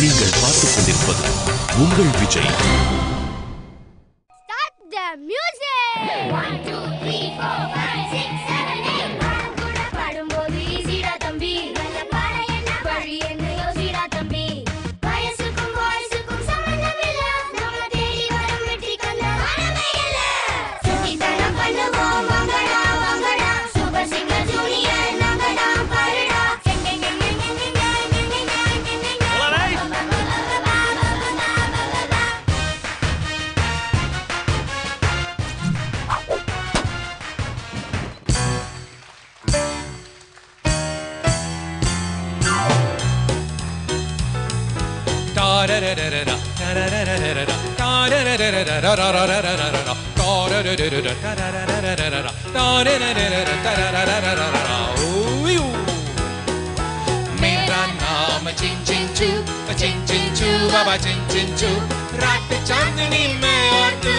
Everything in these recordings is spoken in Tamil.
நீங்கள் பார்த்துக் கொண்டிருப்பது உங்கள் விஜய். Start the music. 1 2 3 4 5 6 7 8 கூட பாடும்போது ஈஸிடா தம்பி. நல்ல பாட என்ன வழி என்ன யோசிடா தம்பி. வயசுக்கும் வாய்ஸுக்கும் சம்பந்தம் இல்ல. நம்ம தேடி வரும் வெற்றி கண்ட வானமே இல்ல. சுட்டித்தனம் பண்ணுவோம் வாங்கடா வாங்கடா. சூப்பர் சிங்கர் ஜூனியர் நாங்கடா பாருடா. मेरा नाम चिंचिंचू चिंचिंचू बाबा चिंचिंचू रात चांदनी में और तू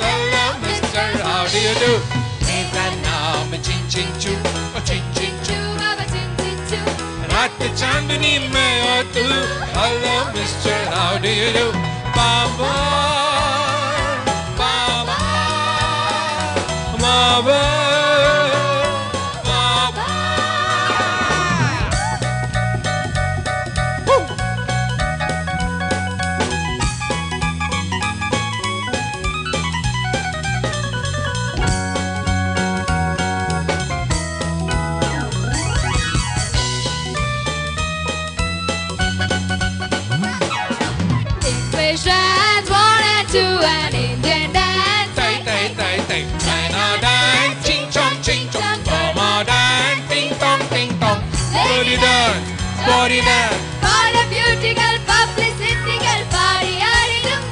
hello mister how do you do मेरा नाम चिंचिंचू चिंचिंचू बाबा चिंचिंचू रात चांदनी में और तू hello mister how do you do Baba Baba Baba Dance 1 and 2 and Indian dance. Tay tay tay tay. China dance, ching chong ching chong. Burma dance, ding dong ding dong. Body dance, body dance. For a beautiful publicity girl party ஆடிடும்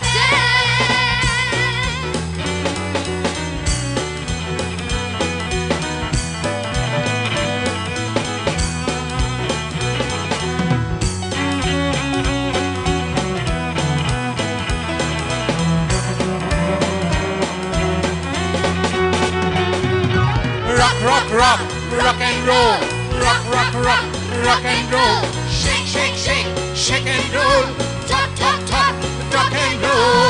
Rock rock rock, rock and roll. Rock rock rock, rock and roll. Shake shake shake, shake and roll. Top top top, rock and roll.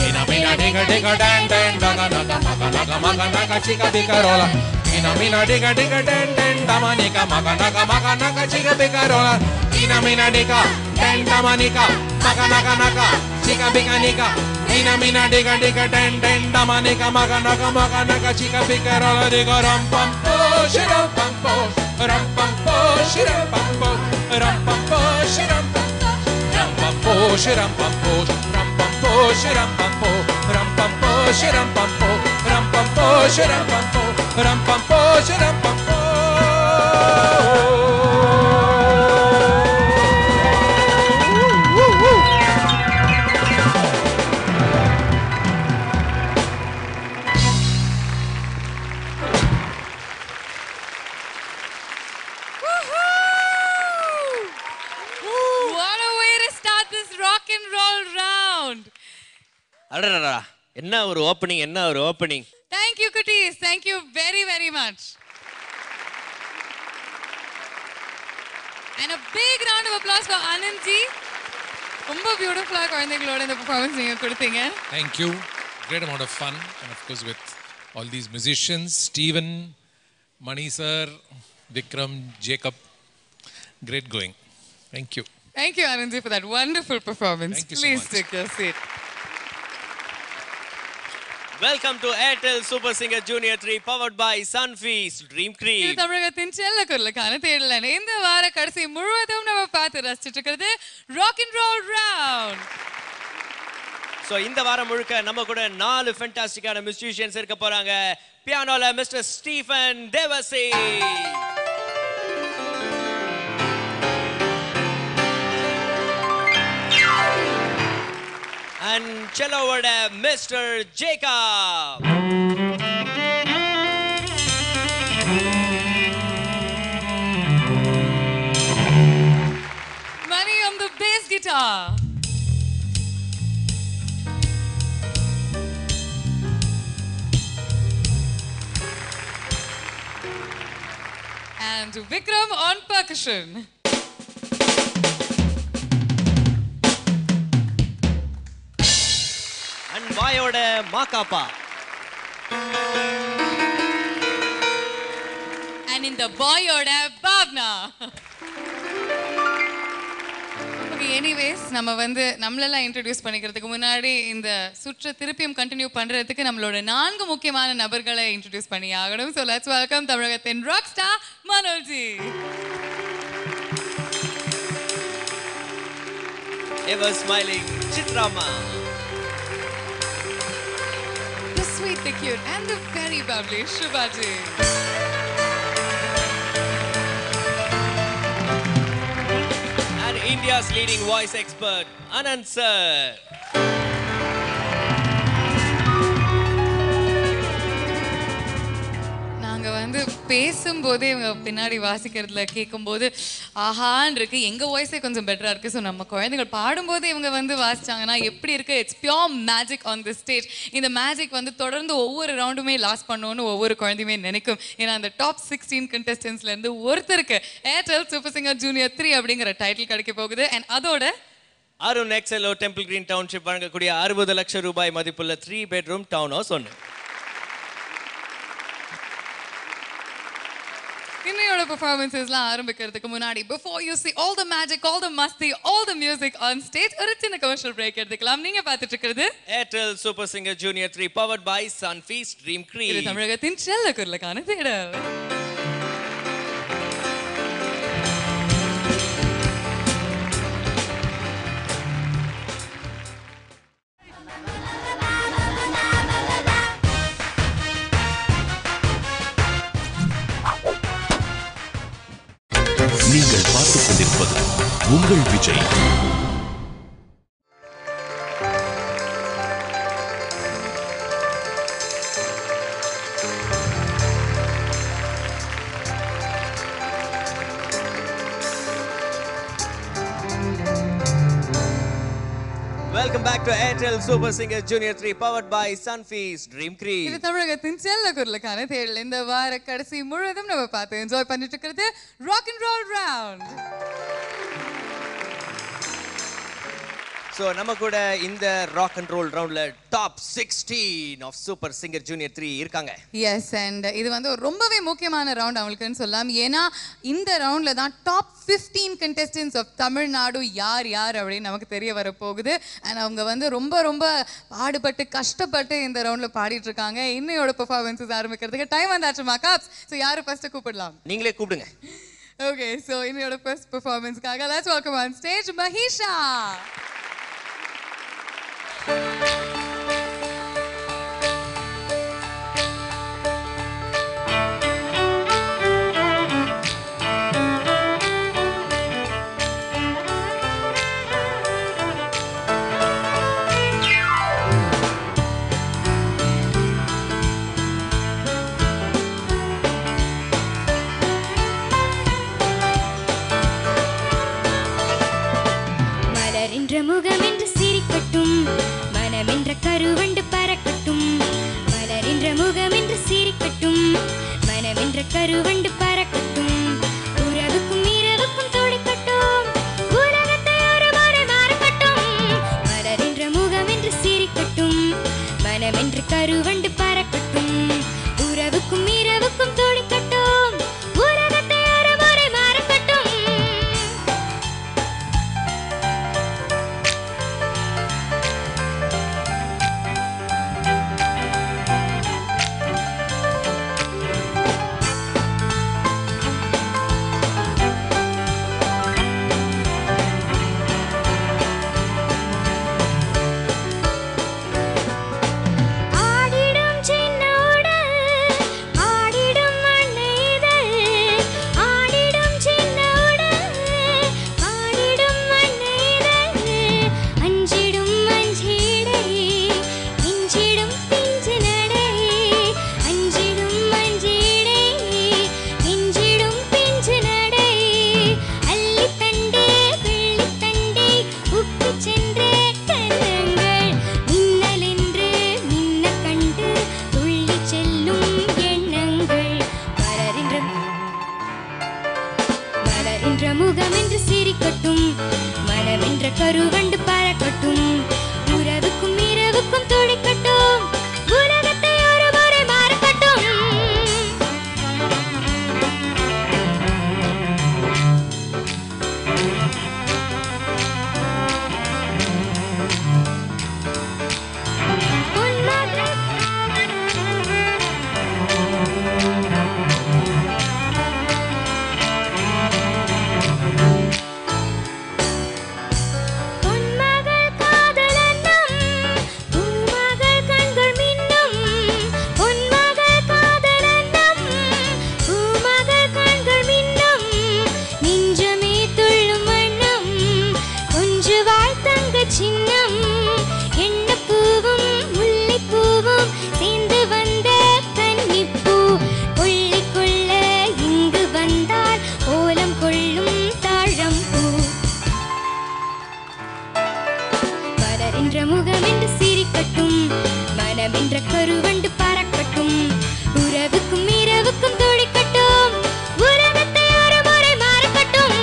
Ina mina digga digga dan dan daga daga maga naga maga naga chika bika rolla. Ina mina digga digga dan dan damanika maga naga chika bika rolla. Ina mina digga dan damanika maga naga chika bika nika. Ina mina digga digga dan dan damanika maga naga chika bika rolla. Digga ram pam po shiram pam po ram pam po shiram pam po ram pam po shiram pam po ram pam po shiram pam po ram pam po shiram pam po ram pam po shiram pam po ram pam po shiram pam po ram pam po shiram pam po. What a way to start this rock and roll round. அடடடா என்ன ஒரு ஓப்பனிங் என்ன ஒரு opening. Thank you Kutis. Thank you very very much. And a big round of applause for Anand ji. ரொம்ப பியூட்டிஃபுல்லா குழந்தைகளோட இந்த பெர்ஃபார்மன்ஸ் நீங்க கொடுத்தீங்க. Thank you. Great amount of fun and of course with all these musicians, Stephen, Mani sir, Vikram, Jacob. Great going. Thank you. Thank you Anand ji for that wonderful performance. Thank you so Please much. take your seat. Welcome to Airtel super singer junior 3 powered by Sunfeast dream இது கிரீம். தமிழகத்தின் செல்ல குரலுக்கான தேடல். இந்த வார கடைசி முழுவதும் நம்ம பார்த்து ரசிச்சுட்டு இருக்கிறது rock and roll round. So இந்த வாரம் முழுக்க நம்ம கூட 4 ஃபென்டாஸ்டிக்கான மியூசிஷியன்ஸ் இருக்க போறாங்க. பியானோல மிஸ்டர் ஸ்டீஃபன் தேவசி, அண்ட் செல்லோவோட Mister Jacob. Money on the bass guitar. and Vikram on percussion. And வாயோட மாகாப்பா. And in the boyoட Bhavna. Okay, anyways, நம்ம வந்து நம்மளெல்லாம் இன்ட்ரோடியூஸ் பண்ணிக்கிறதுக்கு முன்னாடி இந்த சுற்று திருப்பியும் கண்டினியூ பண்றதுக்கு நம்மளோட 4 முக்கியமான நபர்களை இன்ட்ரோடியூஸ் பண்ணி ஆகணும். So let's welcome தமிழகத்தின் rock star Manoji. Ever smiling Chitrama. The sweet, the cute and the very bubbly Shubhaji. And India's leading voice expert, Anand sir. நாங்க வந்து பேசும்போதே இவங்க பின்னாடி வாசிக்கிறதுல கேட்கும்போது ஆஹான் இருக்கு. எங்க வாய்ஸே கொஞ்சம் பெட்டரா இருக்கு. ஸோ நம்ம குழந்தைகள் பாடும்போது இவங்க வந்து வாசிச்சாங்கன்னா எப்படி இருக்கு? It's pure magic on the stage. இந்த மேஜிக் வந்து தொடர்ந்து ஒவ்வொரு ரவுண்டுமே லாஸ்ட் பண்ணணும்னு ஒவ்வொரு குழந்தையுமே நினைக்கும். ஏன்னா அந்த டாப் 16 contestants இருந்து ஒருத்தருக்கு ஏர்டெல் சூப்பர் சிங்கர் ஜூனியர் 3 அப்படிங்கிற டைட்டில் கிடைக்க போகுது. அண்ட் அதோட அருண் எக்ஸலோ டெம்பிள் கிரீன் டவுன்ஷிப் வழங்கக்கூடிய 60 லட்சம் ரூபாய் மதிப்புள்ள 3 bedroom டவுன் ஹவுஸ் ஒன்று. இன்னையோட பெர்ஃபார்மன்ஸஸ்லாம் ஆரம்பிக்கிறதுக்கு முன்னாடி before you see all the magic, all the masti, all the music on stage, ஒரு சின்ன கமர்ஷியல் பிரேக் எடுத்துக்கலாம். நீங்க பார்த்துட்டு இருக்கிறது Airtel super singer junior 3 powered by Sunfeast Dream இது Cream. தமிழகத்தின் செல்ல குரலுக்கான தேடல். நீங்கள் பார்த்துக் கொண்டிருப்பது உங்கள் Vijay. Welcome back to Airtel Super Singer Junior 3 powered by Sunfeast Dream Cream. இது தமிழகத்தின் செல்ல குரலுக்கான தேடல். இந்த வார கடைசி முழுவதும் நம்ம பார்த்து என்ஜாய் பண்ணிட்டு இருக்கிறது rock and roll round. So நம்ம கூட இந்த ராக் அண்ட் ரோல் ரவுண்ட்ல top 16 of super singer junior 3 இருக்காங்க. எஸ், அண்ட் இது வந்து ஒரு ரொம்பவே முக்கியமான ரவுண்ட் அவங்களுக்குன்னு சொல்லலாம். ஏன்னா இந்த ரவுண்ட்ல தான் டாப் 15 contestants ஆஃப் தமிழ்நாடு யார் யார் அப்படின்னு நமக்கு தெரிய வர போகுது. அண்ட் அவங்க வந்து ரொம்ப ரொம்ப பாடுபட்டு கஷ்டப்பட்டு இந்த ரவுண்ட்ல பாடிட்டு இருக்காங்க. இன்னையோட பெர்ஃபார்மன்ஸஸ் ஆரம்பிக்கிறதுக்கு டைம் வந்தாச்சுமா காப்ஸ். ஸோ யாரு ஃபர்ஸ்ட் கூப்பிடலாம்? நீங்களே கூப்பிடுங்க. ஓகே, ஸோ இன்னையோட ஃபர்ஸ்ட் பெர்ஃபார்மன்ஸ்க்காக let's welcome on stage Mahisha. மலரின்ற முகம் என்று சிரிக்கட்டும், மனமென்ற கருவண்டு பறக்கட்டும். மலரின்ற முகம் என்று சிரிக்கட்டும், மனமென்ற கருவண்டு பறக்கட்டும். உறவுக்கும் இரவுக்கும் துடிக்கட்டும், உலகத்தை ஒரு முறை மறக்கட்டும். மலரின்ற முகம் என்று சிரிக்கட்டும், மனமென்ற கருவண்டு பறக்கட்டும். உறவுக்கும் இரவுக்கும் துடிக்கட்டும், உலகத்தை ஒரு முறை மறக்கட்டும். மலரின்ற முகம் என்று சிரிக்கட்டும் மனமென்ற கருவண்டு பறக்கட்டும் உறவுக்கும் இரவுக்கும் துடிக்கட்டும் உலகத்தை ஒரு முறை மறக்கட்டும் கருவண்டு பறக்கட்டும் உறவுக்கும் இரவுக்கும் துடிக்கட்டும் உலகத்தை ஒரு முறை மறக்கட்டும்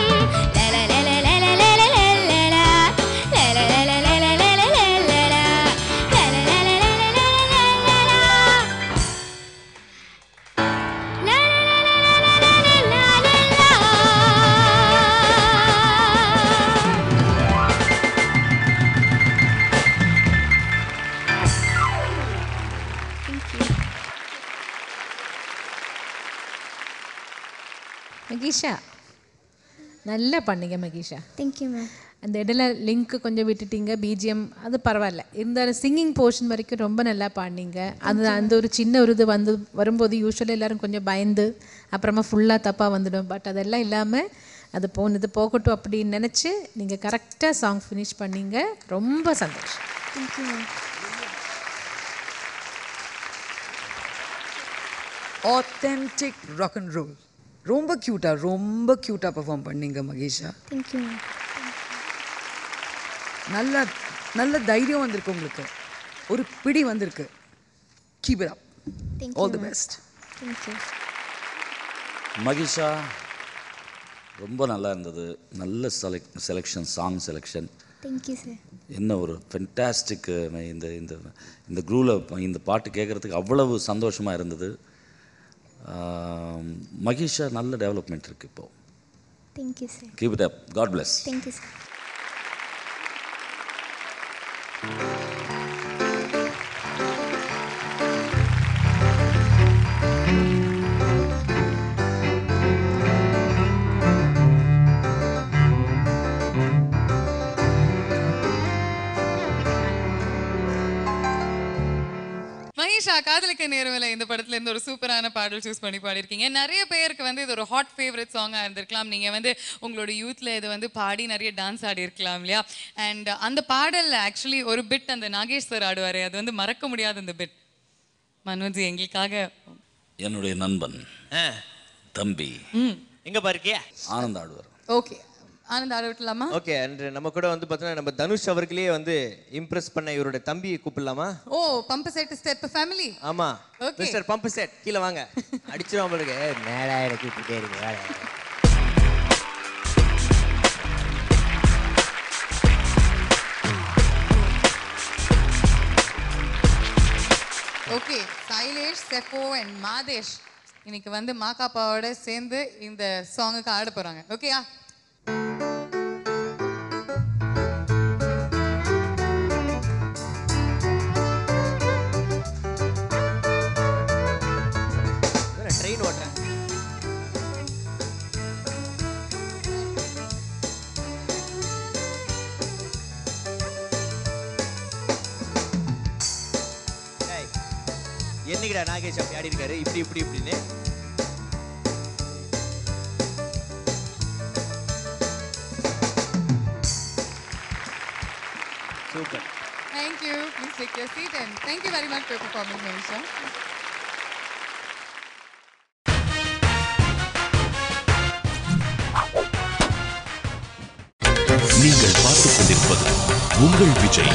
மகீஷா நல்லா பண்ணீங்க மகீஷா. Thank you ma'am. அந்த இடையில லிங்க் கொஞ்சம் விட்டுட்டீங்க, பிஜிஎம் அது பரவாயில்ல, இருந்தாலும் சிங்கிங் போர்ஷன் வரைக்கும் ரொம்ப நல்லா பாடினீங்க. அது அந்த ஒரு சின்ன ஒரு இது வந்து வரும்போது யூஸ்வலாக எல்லோரும் கொஞ்சம் பயந்து அப்புறமா ஃபுல்லாக தப்பாக வந்துடும். பட் அதெல்லாம் இல்லாமல் அது போனது போகட்டும் அப்படின்னு நினச்சி நீங்கள் கரெக்டாக சாங் ஃபினிஷ் பண்ணீங்க. ரொம்ப சந்தோஷம். Thank you ma'am. Authentic rock and roll ரொம்ப க்யூட்டாக பெர்ஃபார்ம் பண்ணீங்க மகேஷா. Thank you ma'am. நல்ல தைரியம் வந்திருக்கு உங்களுக்கு, ஒரு பிடி வந்திருக்கு. Keep it up. All the best. Thank you. Mahesha ரொம்ப நல்லா இருந்தது. நல்ல selection, song selection. Thank you sir. என்ன ஒரு ஃபென்டாஸ்டிக். இந்த இந்த இந்த குரூவில் இந்த பாட்டு கேட்குறதுக்கு அவ்வளவு சந்தோஷமாக இருந்தது. மகேஷா நல்ல டெவலப்மெண்ட் இருக்குது இப்போது. Thank you sir. Keep it up. God bless. Thank you sir. மகேஷா, காதலிக்க நேரமில்லை இந்த படத்துல இருந்து ஒரு சூப்பரான பாடல் சூஸ் பண்ணி பாடிருக்கீங்க. நிறைய பேருக்கு வந்து இது ஒரு ஹாட் ஃபேவரட் சாங்கா இருந்திருக்கலாம். நீங்க வந்து உங்களோட யூத்ல இது வந்து பாடி நிறைய டான்ஸ் ஆடி இருக்கலாம் இல்லையா? அண்ட் அந்த பாடல் ஆக்சுவலி ஒரு பிட் அந்த நாகேஷ் சார் ஆடுவாரு, அது வந்து மறக்க முடியாத அந்த பிட். மனோஜ் எங்களுக்காக. என்னுடைய நண்பன் தம்பி எங்க பாருக்கியா ஆனந்த் ஆடுவார். ஓகே, ஆனந்த் ஆட விட்டலாமா? ஓகே. அண்ட் நம்ம கூட வந்து பார்த்தீங்கன்னா நம்ம தனுஷ் அவர்களே வந்து இம்ப்ரெஸ் பண்ண இவரோட தம்பியை கூப்பிடலாமா? ஓ, பம்ப் செட் ஸ்டெப் ஃபேமிலி. ஆமா, Okay. மிஸ்டர் பம்ப் செட் கீழே வாங்க. அடிச்சிரும் உங்களுக்கு. மேடா கூப்பிட்டே இருக்கு. ஓகே, சைலேஷ், செஃபோ அண்ட் மாதேஷ் இன்னைக்கு வந்து மாக்காப்பாவோட சேர்ந்து இந்த சாங்குக்கு ஆட போறாங்க. ஓகேயா? ட்ரெயின் ஓட்டுறேன். என்னைக்குடா நாகேஷ் அப்படி ஆடி இருக்காரு இப்படி இப்படி இப்படின்னு. Super. Thank you. Please take your seat and thank you very much for performing, Manisha. நீங்கள் பார்த்துக் கொண்டிருப்பது உங்கள் Vijay.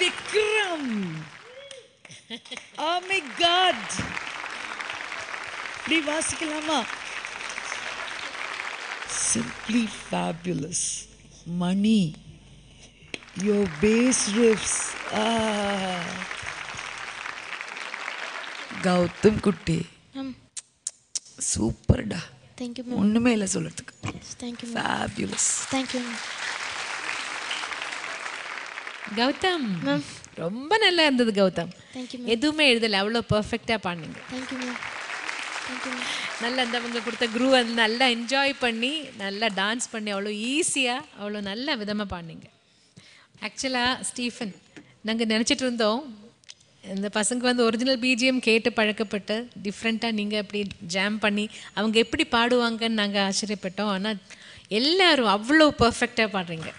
Vikram! Oh my God! இப்படி வாசிக்கலாமா? Simply fabulous. Mani. Your bass riffs. Gautham குட்டி. சூப்பர்டா. Thank you, ma'am. ஒண்ணுமே இல்லை சொல்றதுக்கு. Thank you, ma'am. Fabulous. Thank you, ma'am. Gautham ரொம்ப நல்லா இருந்தது கௌதம். Thank you, ma'am. எதுவுமே எழுதல, அவ்வளோ பர்ஃபெக்டாக பாடுனீங்க. Thank you, ma'am. Thank you, ma'am. நல்லா அந்த அவங்க கொடுத்த குரூ வந்து நல்லா என்ஜாய் பண்ணி நல்லா டான்ஸ் பண்ணி அவ்வளோ ஈஸியாக அவ்வளோ நல்ல விதமாக பாடினீங்க. ஆக்சுவலாக ஸ்டீஃபன் நாங்கள் நினச்சிட்டு இருந்தோம் இந்த பசங்க வந்து ஒரிஜினல் பிஜிஎம் கேட்டு பழக்கப்பட்டு டிஃப்ரெண்ட்டாக நீங்கள் அப்படி ஜாம் பண்ணி அவங்க எப்படி பாடுவாங்கன்னு நாங்கள் ஆச்சரியப்பட்டோம். ஆனால் எல்லாரும் அவ்வளோ பர்ஃபெக்டாக பாடுறீங்க.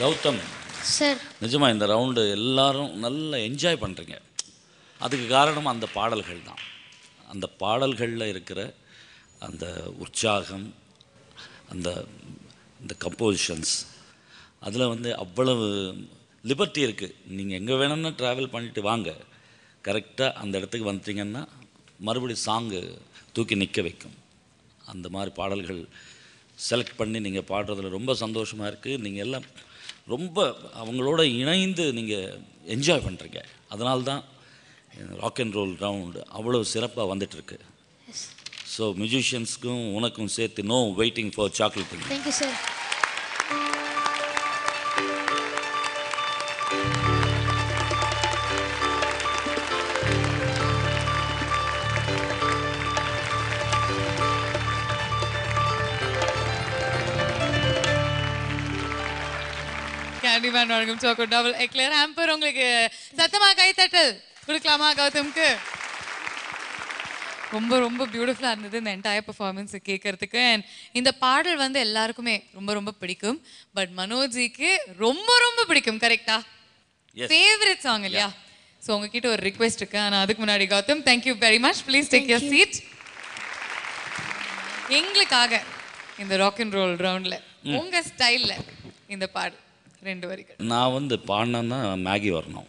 கௌதம் சார் நிஜமாக இந்த ரவுண்டு எல்லாரும் நல்லா என்ஜாய் பண்ணுறீங்க. அதுக்கு காரணம் அந்த பாடல்கள் தான். அந்த பாடல்களில் இருக்கிற அந்த உற்சாகம், அந்த இந்த கம்போசிஷன்ஸ், அதில் வந்து அவ்வளவு லிபர்ட்டி இருக்குது. நீங்கள் எங்கே வேணும்னா ட்ராவல் பண்ணிட்டு வாங்க, கரெக்டாக அந்த இடத்துக்கு வந்துட்டிங்கன்னா மறுபடியும் சாங்கு தூக்கி நிற்க வைக்கும். அந்த மாதிரி பாடல்கள் செலக்ட் பண்ணி நீங்கள் பாடுறதுல ரொம்ப சந்தோஷமாக இருக்குது. நீங்கள் எல்லாம் ரொம்ப அவங்களோட இணைந்து நீங்கள் என்ஜாய் பண்ணுறீங்க. அதனால தான் ராக் அண்ட் ரோல் ரவுண்டு அவ்வளோ சிறப்பாக வந்துட்டுருக்கு. ஸோ மியூசிஷியன்ஸ்க்கும் உனக்கும் சேர்த்து no waiting for chocolate. Thank you sir. Candyman வழங்கும் சாக்கோ டபுள் எக்லேர் ஹாம்பர். உங்களுக்கு சத்தமா கைத்தட்டல் கொடுக்கலாமா கௌதம்க்கு? ரொம்ப ரொம்ப பியூட்டிஃபுல்லாக இருந்தது இந்த என்டையர் பெர்ஃபார்மன்ஸ் கேட்கறதுக்கு. அண்ட் இந்த பாடல் வந்து எல்லாருக்குமே ரொம்ப ரொம்ப பிடிக்கும். பட் மனோஜிக்கு ரொம்ப ரொம்ப பிடிக்கும், கரெக்டா? ஃபேவரட் சாங் இல்லையா? ஸோ உங்ககிட்ட ஒரு ரிக்வெஸ்ட் இருக்கு. ஆனால் அதுக்கு முன்னாடி Gautham, thank you very much. Please take your seat. எங்களுக்காக இந்த ராக் அண்ட் ரோல் ரவுண்டில் உங்கள் ஸ்டைலில் இந்த பாடல் 2 வரிகள். நான் வந்து பாடினேன்னா மேகி வரணும்.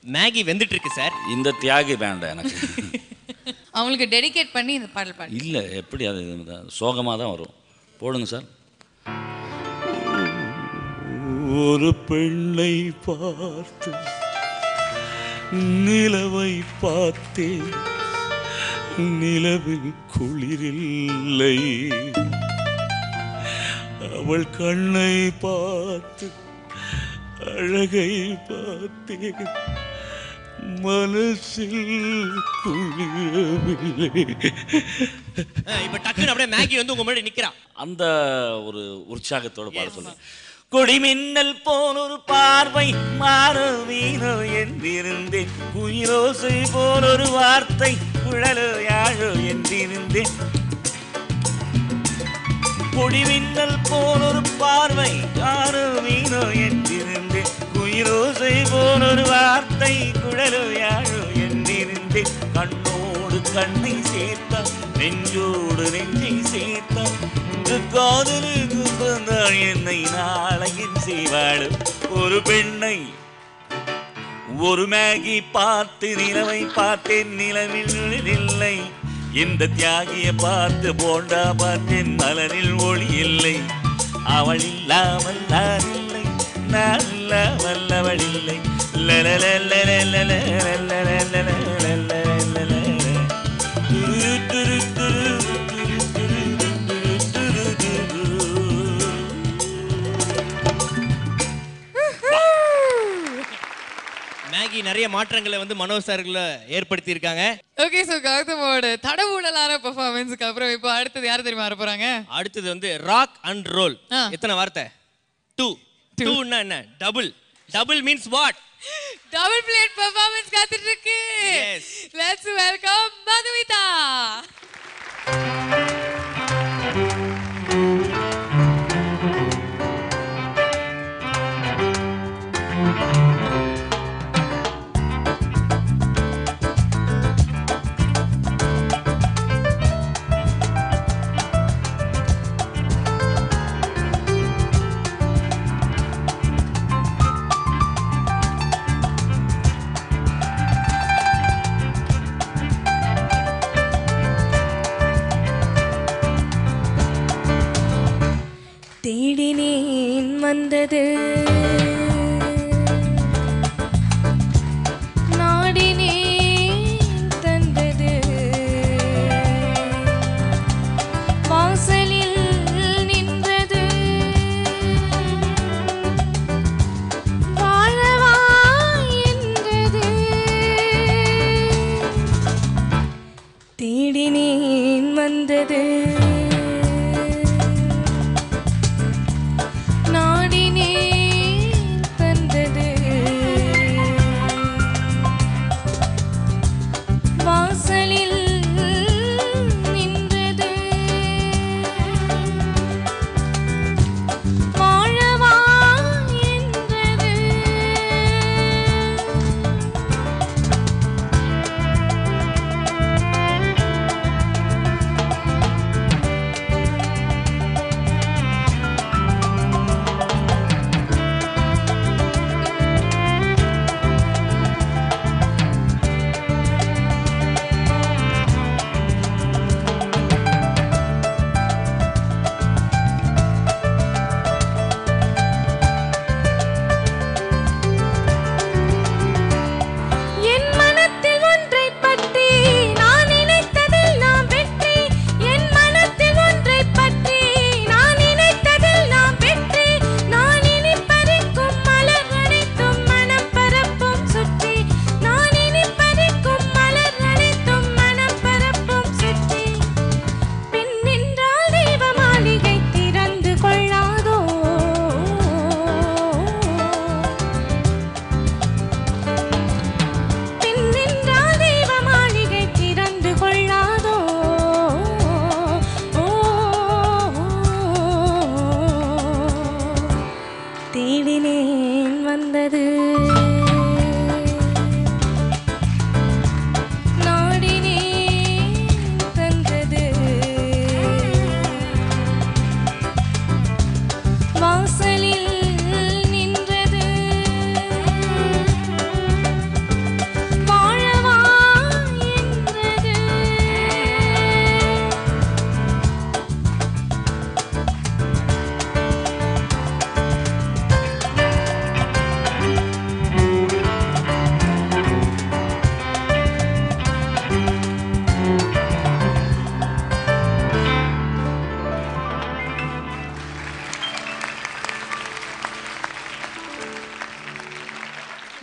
மேகி வெந்துட்டு இருக்கு சார். இந்த தியாகி வேண்டாம் எனக்கு. அவங்களுக்கு டெடிகேட் பண்ணி இந்த பாடல் பாடு. இல்லை, எப்படி அது சோகமாக தான் வரும். போடுங்க சார். ஒரு பெண்ணை பார்த்து நிலவை பார்த்தேன், நிலவில் குளிரில்லை. அவள் கண்ணை பார்த்து அழகை பார்த்தேன், மனசில் குளிரவில்லை. இப்ப டக்குன்னு அப்படியே மேகி வந்து உங்க முன்னாடி நிக்கிறா. அந்த ஒரு உற்சாகத்தோட பாட சொல்றேன். கொடிமின்னல் போல் ஒரு பார்வை, மாறோ வீணோ என்றிருந்தேன், குயிலோசை போல் ஒரு வார்த்தை, குழலோ யாழோ என்றிருந்தேன். கொடிமின்னல் போல் ஒரு பார்வை, மாறோ வீணோ என்றிருந்தேன், குயிலோசை போல் ஒரு வார்த்தை, குழலோ யாழோ என்றிருந்தேன். கண்ணோடு கண்ணை சேர்த்தால், நெஞ்சோடு நெஞ்சை சேர்த்தால், காதலுக்கு வந்தாள் என்னை நாளையின் செய்வாளும் ஒரு பெண்ணை. ஒரு மேகி பார்த்து நிலவை பார்த்தேன், நிலவில் இல்லை. இந்த தியாகியை பார்த்து போண்டா பார்த்தேன், மலரில் ஒளி இல்லை. அவள் இல்லாமல் நான் இல்லை, நான் இல்லாமல் அவள் இல்லை. மேகி நிறைய மாற்றங்களை வந்து மனோஜ் சார்ல ஏற்படுத்தி இருக்காங்க. ஓகே, சோ கௌதமோட தடவுடலான பெர்ஃபார்மன்ஸ்க்கு அப்புறம் இப்போ அடுத்தது யார் தெரியுமா வர போறாங்க? அடுத்தது வந்து ராக் அண்ட் ரோல். எத்தனை வார்த்தை? 2. 2ன்னா என்ன? Double. Double means what? Double plate performance காத்துட்டு இருக்கு. Yes. Let's welcome Madhumitha. தேடினேன் வந்தது, நாடினேன் தந்தது, வாசலில் நின்றது, வாழவா என்றது. தேடினேன் வந்தது, நாடினேன்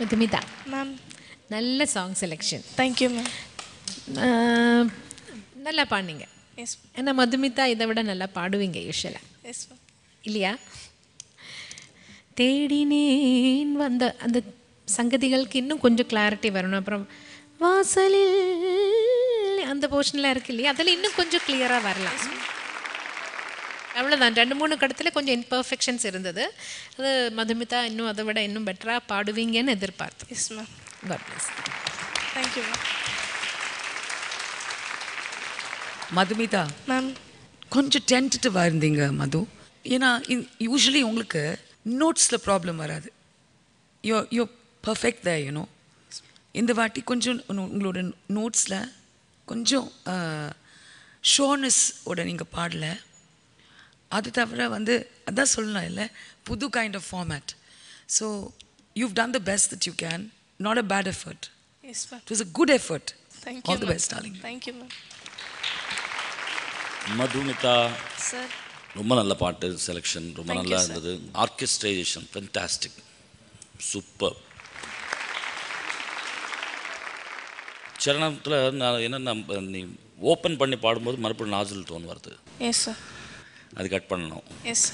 மதுமிதா மேம். நல்ல சாங் செலெக்ஷன். Thank you ma'am. நல்லா பாடினீங்க. எஸ் ஏன்னா மதுமிதா இதை விட நல்லா பாடுவீங்க யூஷுவலாக எஸ் மேம். இல்லையா? தேடினேன் வந்த அந்த சங்கதிகளுக்கு இன்னும் கொஞ்சம் கிளாரிட்டி வரணும். அப்புறம் வாசலில் அந்த போர்ஷனில் இருக்கு இல்லையா, அதில் இன்னும் கொஞ்சம் கிளியராக வரலாம். அவ்வளோதான். 2-3 கடத்தில் கொஞ்சம் இம்பர்ஃபெக்ஷன்ஸ் இருந்தது. அது மதுமிதா இன்னும் அதை விட இன்னும் பெட்டராக பாடுவீங்கன்னு எதிர்பார்த்தோம். Yes ma'am. God bless. Thank you ma'am. Madhumitha ma'am. கொஞ்சம் டென்டேட்டிவாக இருந்தீங்க மது. ஏன்னா யூஸ்வலி உங்களுக்கு நோட்ஸில் ப்ராப்ளம் வராது. யோ பர்ஃபெக்ட் த யூனோ. இந்த வாட்டி கொஞ்சம் உங்களோட நோட்ஸில் கொஞ்சம் ஷோனஸ் ஓட நீங்கள் பாடலை. அது தவிர வந்து அதான் சொல்லலாம் இல்லை, புது kind of format. So you've done the best that you can. Not a bad effort. Yes ma'am. It was a good effort. Thank you. All the best darling. Thank you ma'am. Madhumitha sir. ரொம்ப நல்ல பாட்டு செலெக்ஷன், ரொம்ப நல்லா இருந்தது. Orchestration fantastic, super. சரணத்தில் நான் என்னென்ன நீ ஓப்பன் பண்ணி பாடும்போது மறுபடியும் நாஜில் டோன் வருது. Yes sir. அது கட் பண்ணணும். எஸ்.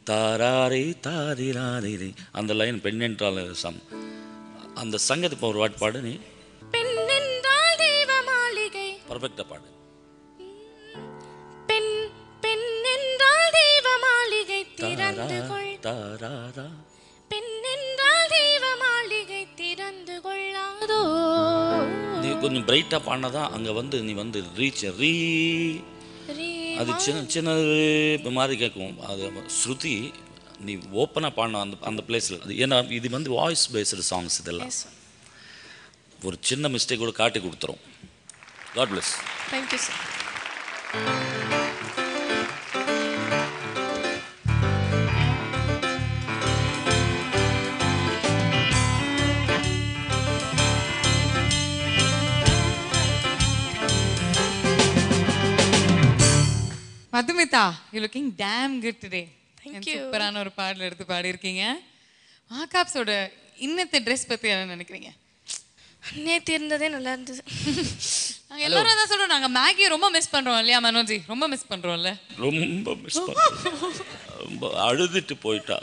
தாராரே தாரிராரே அந்த லைன் பெண் என்றால் அந்த சங்கத்தை இப்போ ஒரு வாட்டு பாடு. நீ பெண் என்றால் தெய்வ மாளிகை. பர்ஃபெக்டாக பாடு. பெண் பெண் என்றால் தெய்வ மாளிகை திறந்து கொள். தாராரா பெண் என்றால் தெய்வ மாளிகை திறந்து கொள்ளாதோ. நீ கொஞ்சம் பிரைட்டாக பாடினாதான் அங்கே வந்து நீ வந்து ரீச் அது சின்ன சின்ன மாதிரி கேட்கும். அது ஸ்ருதி நீ ஓப்பனாக பாடணும் அந்த பிளேஸில். அது ஏன்னா இது வந்து வாய்ஸ் பேஸ்டு சாங்ஸ். இதெல்லாம் ஒரு சின்ன மிஸ்டேக் கூட காட்டி கொடுத்துரும். God bless. Thank you sir. Madhumitha, you looking damn good today. Thank you. சூப்பரான ஒரு பாடல் எடுத்து பாடியிருக்கீங்க. மாகாப்ஸோட இன்னத்தை ட்ரெஸ் பற்றி என்ன நினைக்கிறீங்க? நேற்று இருந்ததே நல்லா இருந்தது. நாங்கள் எல்லாரும் தான் சொல்கிறோம், நாங்கள் மேகியை ரொம்ப மிஸ் பண்ணுறோம் இல்லையா மனோஜி? ரொம்ப மிஸ் பண்ணுறோம்ல. ரொம்ப மிஸ் பண்ணுறோம். ரொம்ப அழுதுட்டு போயிட்டா.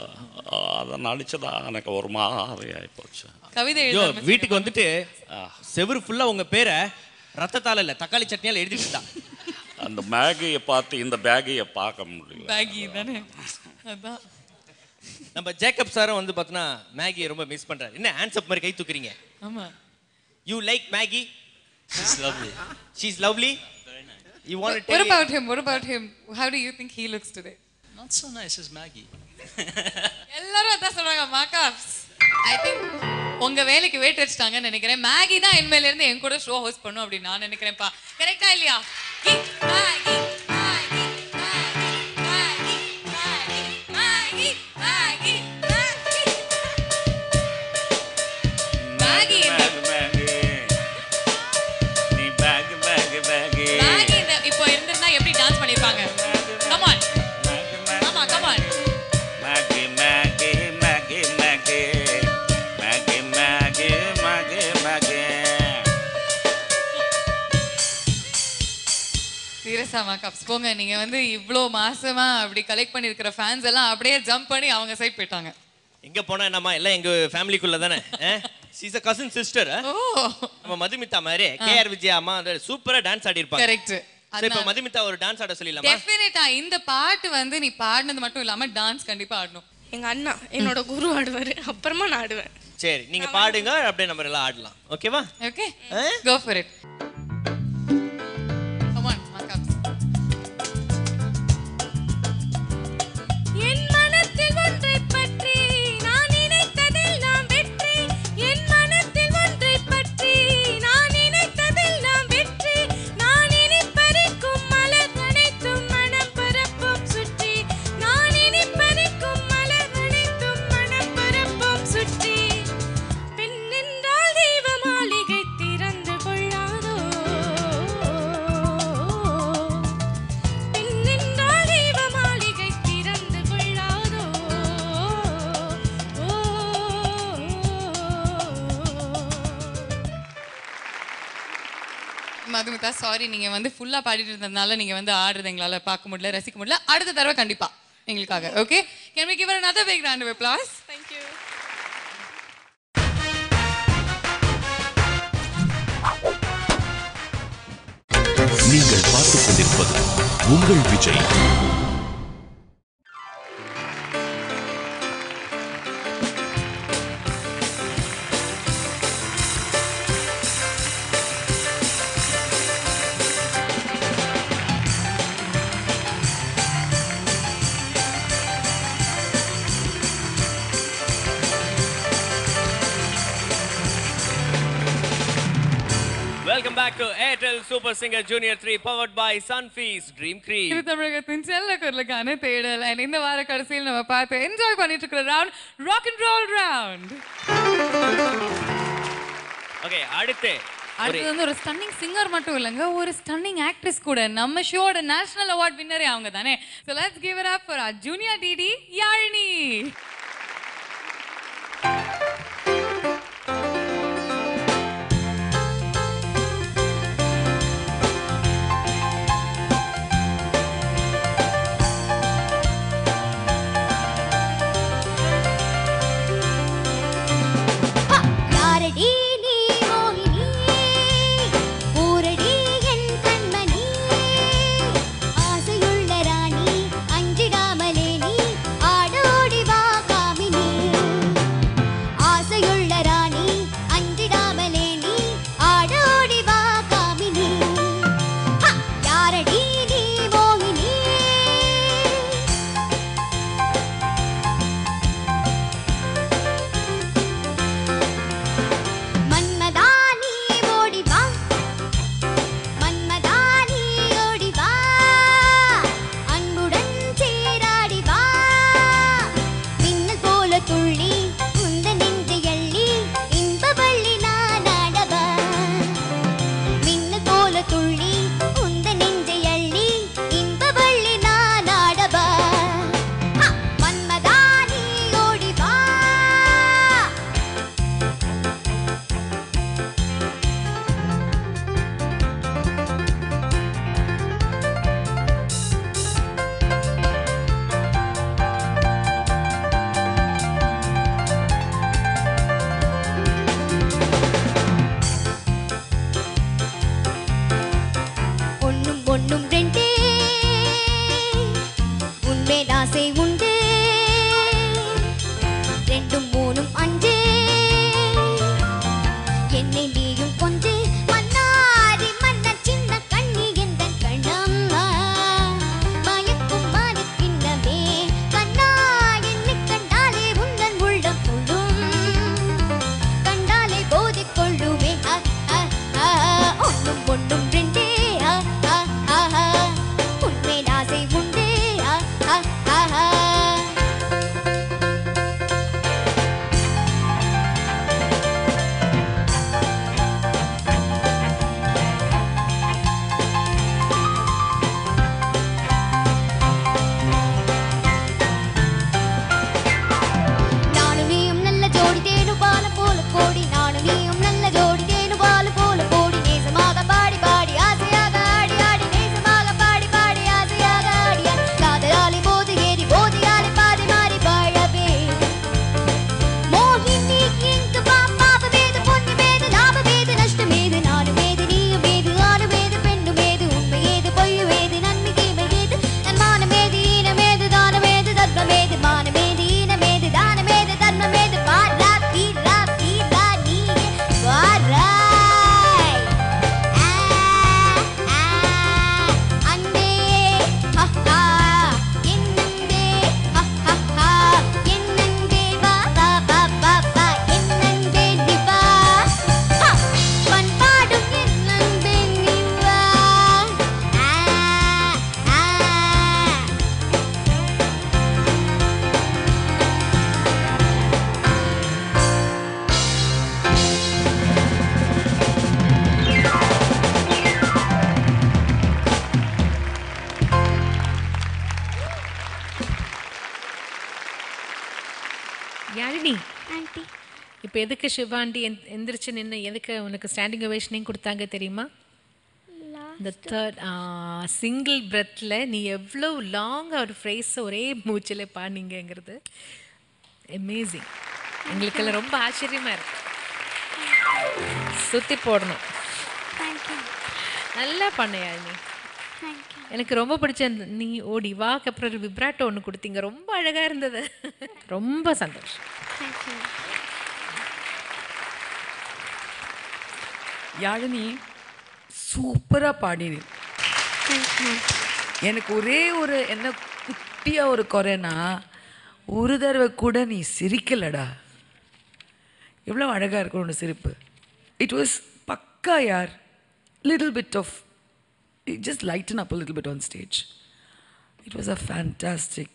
அதை நடிச்சதா எனக்கு ஒரு மாதிரி ஆகிப்போச்சு. கவிதை வீட்டுக்கு வந்துட்டு செவுரு ஃபுல்லாக உங்கள் பேரை ரத்தத்தால் இல்லை தக்காளி சட்னியால் எழுதிட்டு அந்த மேகியை பார்த்து இந்த பேகையை பார்க்க முடியல. பேகி தானே அதான். நம்ம ஜேக்கப் சாரும் வந்து பார்த்தோன்னா மேகியை ரொம்ப மிஸ் பண்ணுறாரு. என்ன ஹேண்ட்ஸ்அப் மாதிரி கை தூக்குறீங்க? ஆமாம். You like Maggi? She's lovely. She's lovely? Very nice. You want to tell What about him? What about him? How do you think he looks today? Not so nice as Maggie. எல்லாரும் அதான் சொல்றாங்க மாகாப்ஸ். ஐ திங்க் உங்க வேலைக்கு வெயிட் வச்சிட்டாங்கன்னு நினைக்கிறேன். மேகி தான் இனிமேல இருந்து என் கூட ஷோ ஹோஸ்ட் பண்ணும் அப்படின்னு நான் நினைக்கிறேன்ப்பா. கரெக்டா இல்லையா? மேகி மேகி மேகி மேகி மேகி மேகி மேகி நீ பேக் பேக் பேக் மேகி இப்போ இருந்திருந்தா எப்படி டான்ஸ் பண்ணிருப்பாங்க? Come on. ஆமா கம் ஆன். மேகி மேகி மேகி மேகி மேகி மேகி மேகி மேகி. சீரியஸா மாகாப்ஸ் போங்க. நீங்க வந்து இவ்வளோ மாசமா அப்படி கலெக்ட் பண்ணிருக்கிற ஃபேன்ஸ் எல்லாம் அப்படியே ஜம்ப் பண்ணி அவங்க சைட் போயிட்டாங்க. எங்க போனா என்னமா எல்லாம் எங்க ஃபேமிலிக்குள்ள தானே. She's a cousin sister. நம்ம மதுமிதா மாதிரி கேஆர் விஜயா அம்மா சூப்பரா டான்ஸ் ஆடி இருப்பாங்க. கரெக்ட். சரி இப்ப மதுமிதா ஒரு டான்ஸ் ஆட சொல்லலாமா? டெஃபினட்டா. இந்த பாட்டு வந்து நீ பாடுனது மட்டும் இல்லாம டான்ஸ் கண்டிப்பா ஆடணும். எங்க அண்ணா என்னோட குரு ஆடுவாரு, அப்புறமா நான் ஆடுவேன். சரி நீங்க பாடுங்க, அப்படியே நம்ம எல்லாம் ஆடலாம். ஓகேவா? Okay go for it. Come on மாகாப்ஸ். என் மனத்தில் ஒன்றை பற்றி நான் நினைத்ததெல்லாம் வெற்றி. என் மனத்தில் ஒன்றை பற்றி நான் நினைத்ததெல்லாம் வெற்றி. நான் இனி பறிக்கும் மலர் அனைத்தும் மனம் பரப்பும் சுற்றி. நான் இனி பறிக்கும் மலர் அனைத்தும் மனம் பரப்பும் சுற்றி. பெண் என்றால் தெய்வ மாளிகை திறந்து கொள்ளாதோ. ஸ்வேதா சாரி நீங்க வந்து ஃபுல்லா பாடிட்டு இருந்ததுனால நீங்க வந்து ஆடுறது எங்களால பார்க்க முடியல ரசிக்க முடியல அடுத்த தடவை கண்டிப்பா எங்களுக்காக okay can we give her another big round of applause Thank you. நீங்கள் பார்த்துக் கொண்டிருப்பது உங்கள் Vijay. Welcome back to Airtel Super Singer Junior 3 powered by Sunfeast Dream Cream. இது தமிழகத்தின் செல்ல குரலுக்கான தேடல் and இந்த வார கடைசியில் நம்ம பார்த்து என்ஜாய் பண்ணிட்டு இருக்கிற round rock and roll round. Okay அடுத்து வந்து ஒரு ஸ்டன்னிங் சிங்கர் மட்டும் இல்லைங்க ஒரு ஸ்டன்னிங் ஆக்ட்ரஸ் கூட நம்ம ஷோட நேஷனல் அவார்ட் வின்னரே அவங்க தானே so let's give it up for our junior DD Yazhini. Yazhini aunty இப்போ எதுக்கு சிவாண்டி எந்திரிச்சு நின்று எதுக்கு உனக்கு ஸ்டாண்டிங் ஓவேஷனிங் கொடுத்தாங்க தெரியுமா? இந்த தேர்ட் சிங்கிள் பிரெத்தில் நீ எவ்வளோ லாங்காக ஒரு ஃப்ரேஸை ஒரே மூச்சில் பாடினீங்கிறது அமேசிங். எங்களுக்கெல்லாம் ரொம்ப ஆச்சரியமாக இருக்கு. சுற்றி போடணும். நல்லா பண்ணையா நீ. எனக்கு ரொம்ப பிடிச்ச நீ ஓடி வாக்கு அப்புறம் ஒரு விப்ராட்டோ ஒன்று கொடுத்தீங்க, ரொம்ப அழகாக இருந்தது. ரொம்ப சந்தோஷம். யாழினி சூப்பராக பாடினி. எனக்கு ஒரே ஒரு என்ன குட்டியாக ஒரு குறைனா, ஒரு தடவை கூட நீ சிரிக்கலடா. எவ்வளோ அழகாக இருக்கும் ஒன்று சிரிப்பு. இட் வாஸ் பக்கா யார். Little bit of just lighten up a little bit on stage. It was a fantastic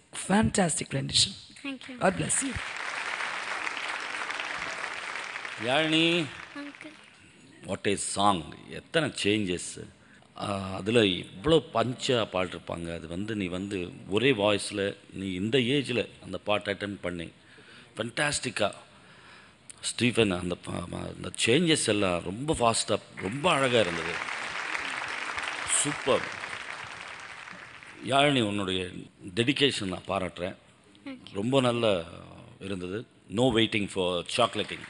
rendition. Thank you. God bless you. Yazhini, Uncle. What A song. எத்தனை சேஞ்சஸ். அதில் இவ்வளோ பஞ்சாக பாடிருப்பாங்க. அது நீ ஒரே வாய்ஸில் நீ இந்த ஏஜில் அந்த பாட்டு அட்டன் பண்ணி ஃபென்டாஸ்டிக்காக. ஸ்டீஃபன் அந்த சேஞ்சஸ் எல்லாம் ரொம்ப ஃபாஸ்ட்டாக ரொம்ப அழகாக இருந்தது. சூப்பர். யாழினி, உன்னுடைய டெடிகேஷன் நான் பாராட்டுறேன். ரொம்ப நல்லா இருந்தது. No waiting for chocolating.